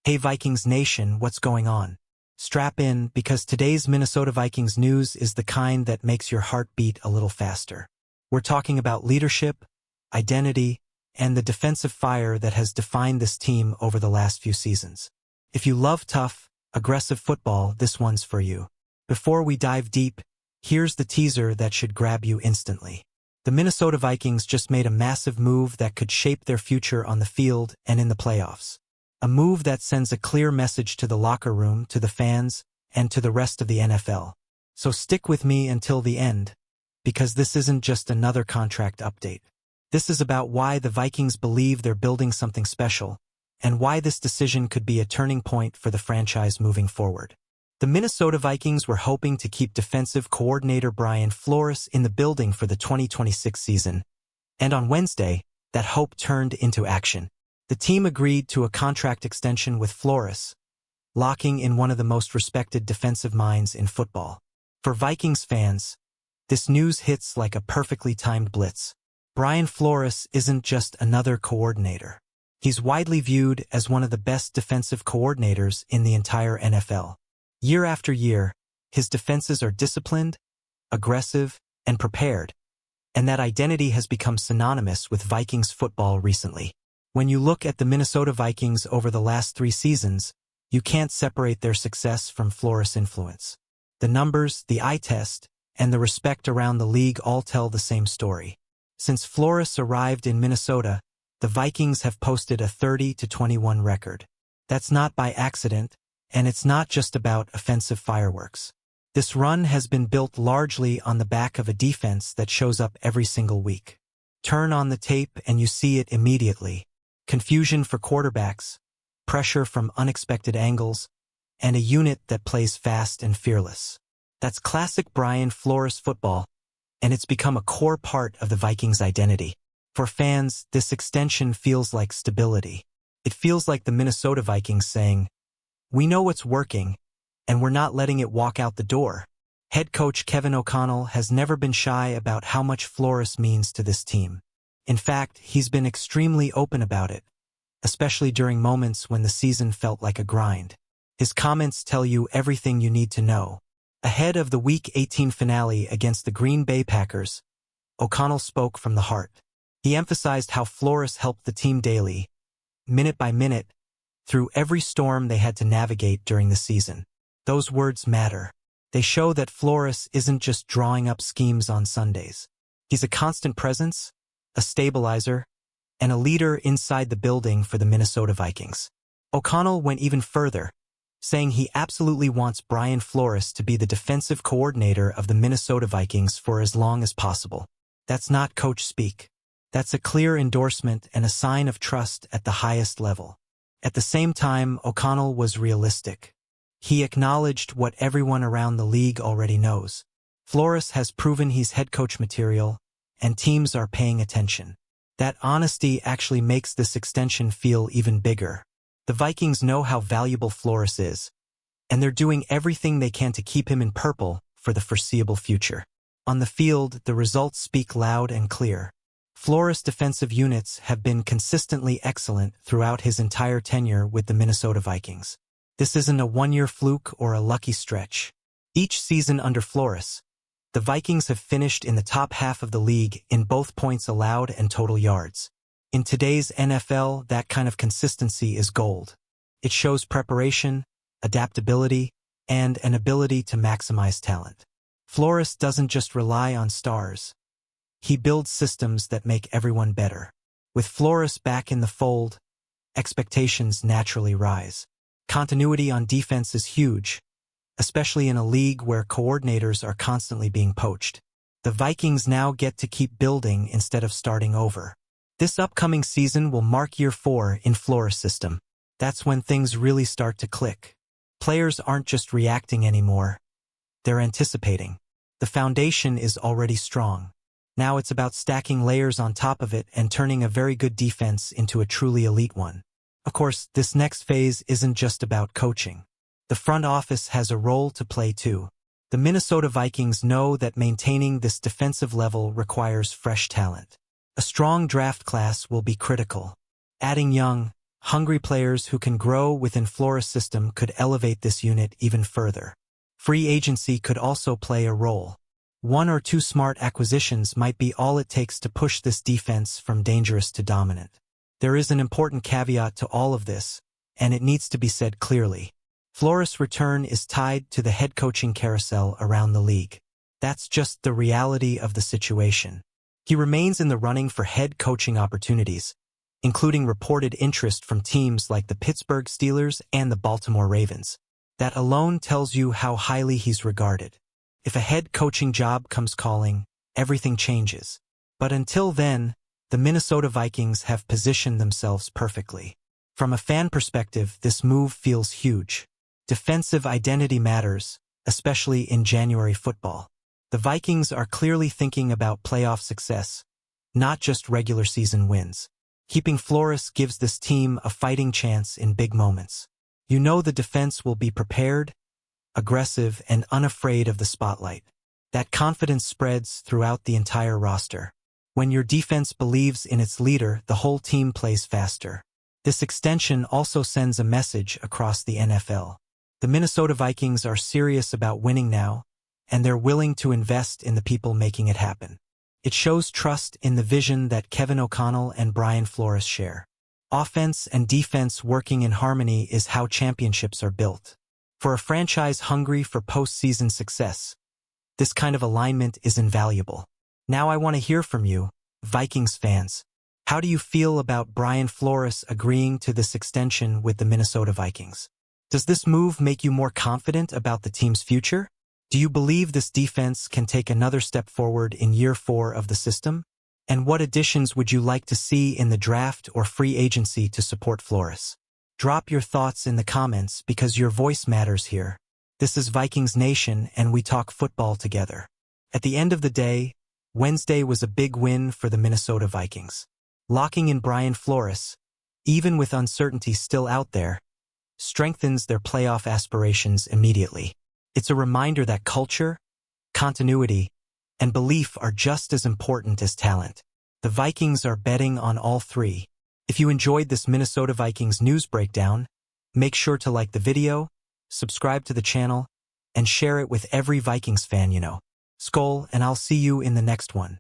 Hey Vikings Nation, what's going on? Strap in, because today's Minnesota Vikings news is the kind that makes your heart beat a little faster. We're talking about leadership, identity, and the defensive fire that has defined this team over the last few seasons. If you love tough, aggressive football, this one's for you. Before we dive deep, here's the teaser that should grab you instantly. The Minnesota Vikings just made a massive move that could shape their future on the field and in the playoffs. A move that sends a clear message to the locker room, to the fans, and to the rest of the NFL. So stick with me until the end, because this isn't just another contract update. This is about why the Vikings believe they're building something special, and why this decision could be a turning point for the franchise moving forward. The Minnesota Vikings were hoping to keep defensive coordinator Brian Flores in the building for the 2026 season, and on Wednesday, that hope turned into action. The team agreed to a contract extension with Flores, locking in one of the most respected defensive minds in football. For Vikings fans, this news hits like a perfectly timed blitz. Brian Flores isn't just another coordinator. He's widely viewed as one of the best defensive coordinators in the entire NFL. Year after year, his defenses are disciplined, aggressive, and prepared, and that identity has become synonymous with Vikings football recently. When you look at the Minnesota Vikings over the last 3 seasons, you can't separate their success from Flores' influence. The numbers, the eye test, and the respect around the league all tell the same story. Since Flores arrived in Minnesota, the Vikings have posted a 30-21 record. That's not by accident, and it's not just about offensive fireworks. This run has been built largely on the back of a defense that shows up every single week. Turn on the tape and you see it immediately. Confusion for quarterbacks, pressure from unexpected angles, and a unit that plays fast and fearless. That's classic Brian Flores football, and it's become a core part of the Vikings' identity. For fans, this extension feels like stability. It feels like the Minnesota Vikings saying, "We know what's working, and we're not letting it walk out the door." Head coach Kevin O'Connell has never been shy about how much Flores means to this team. In fact, he's been extremely open about it, especially during moments when the season felt like a grind. His comments tell you everything you need to know. Ahead of the Week 18 finale against the Green Bay Packers, O'Connell spoke from the heart. He emphasized how Flores helped the team daily, minute by minute, through every storm they had to navigate during the season. Those words matter. They show that Flores isn't just drawing up schemes on Sundays. He's a constant presence, a stabilizer, and a leader inside the building for the Minnesota Vikings. O'Connell went even further, saying he absolutely wants Brian Flores to be the defensive coordinator of the Minnesota Vikings for as long as possible. That's not coach speak. That's a clear endorsement and a sign of trust at the highest level. At the same time, O'Connell was realistic. He acknowledged what everyone around the league already knows. Flores has proven he's head coach material, and teams are paying attention. That honesty actually makes this extension feel even bigger. The Vikings know how valuable Flores is, and they're doing everything they can to keep him in purple for the foreseeable future. On the field, the results speak loud and clear. Flores' defensive units have been consistently excellent throughout his entire tenure with the Minnesota Vikings. This isn't a one-year fluke or a lucky stretch. Each season under Flores, the Vikings have finished in the top half of the league in both points allowed and total yards. In today's NFL, that kind of consistency is gold. It shows preparation, adaptability, and an ability to maximize talent. Flores doesn't just rely on stars. He builds systems that make everyone better. With Flores back in the fold, expectations naturally rise. Continuity on defense is huge, especially in a league where coordinators are constantly being poached. The Vikings now get to keep building instead of starting over. This upcoming season will mark year 4 in Flores' system. That's when things really start to click. Players aren't just reacting anymore. They're anticipating. The foundation is already strong. Now it's about stacking layers on top of it and turning a very good defense into a truly elite one. Of course, this next phase isn't just about coaching. The front office has a role to play too. The Minnesota Vikings know that maintaining this defensive level requires fresh talent. A strong draft class will be critical. Adding young, Hungry players who can grow within Flores' system could elevate this unit even further. Free agency could also play a role. One or two smart acquisitions might be all it takes to push this defense from dangerous to dominant. There is an important caveat to all of this, and it needs to be said clearly. Flores' return is tied to the head coaching carousel around the league. That's just the reality of the situation. He remains in the running for head coaching opportunities, including reported interest from teams like the Pittsburgh Steelers and the Baltimore Ravens. That alone tells you how highly he's regarded. If a head coaching job comes calling, everything changes. But until then, the Minnesota Vikings have positioned themselves perfectly. From a fan perspective, this move feels huge. Defensive identity matters, especially in January football. The Vikings are clearly thinking about playoff success, not just regular season wins. Keeping Flores gives this team a fighting chance in big moments. You know the defense will be prepared, aggressive, and unafraid of the spotlight. That confidence spreads throughout the entire roster. When your defense believes in its leader, the whole team plays faster. This extension also sends a message across the NFL. The Minnesota Vikings are serious about winning now, and they're willing to invest in the people making it happen. It shows trust in the vision that Kevin O'Connell and Brian Flores share. Offense and defense working in harmony is how championships are built. For a franchise hungry for postseason success, this kind of alignment is invaluable. Now I want to hear from you, Vikings fans. How do you feel about Brian Flores agreeing to this extension with the Minnesota Vikings? Does this move make you more confident about the team's future? Do you believe this defense can take another step forward in year 4 of the system? And what additions would you like to see in the draft or free agency to support Flores? Drop your thoughts in the comments because your voice matters here. This is Vikings Nation and we talk football together. At the end of the day, Wednesday was a big win for the Minnesota Vikings. Locking in Brian Flores, even with uncertainty still out there, strengthens their playoff aspirations immediately. It's a reminder that culture, continuity, and belief are just as important as talent. The Vikings are betting on all three. If you enjoyed this Minnesota Vikings news breakdown, make sure to like the video, subscribe to the channel, and share it with every Vikings fan you know. Skol, and I'll see you in the next one.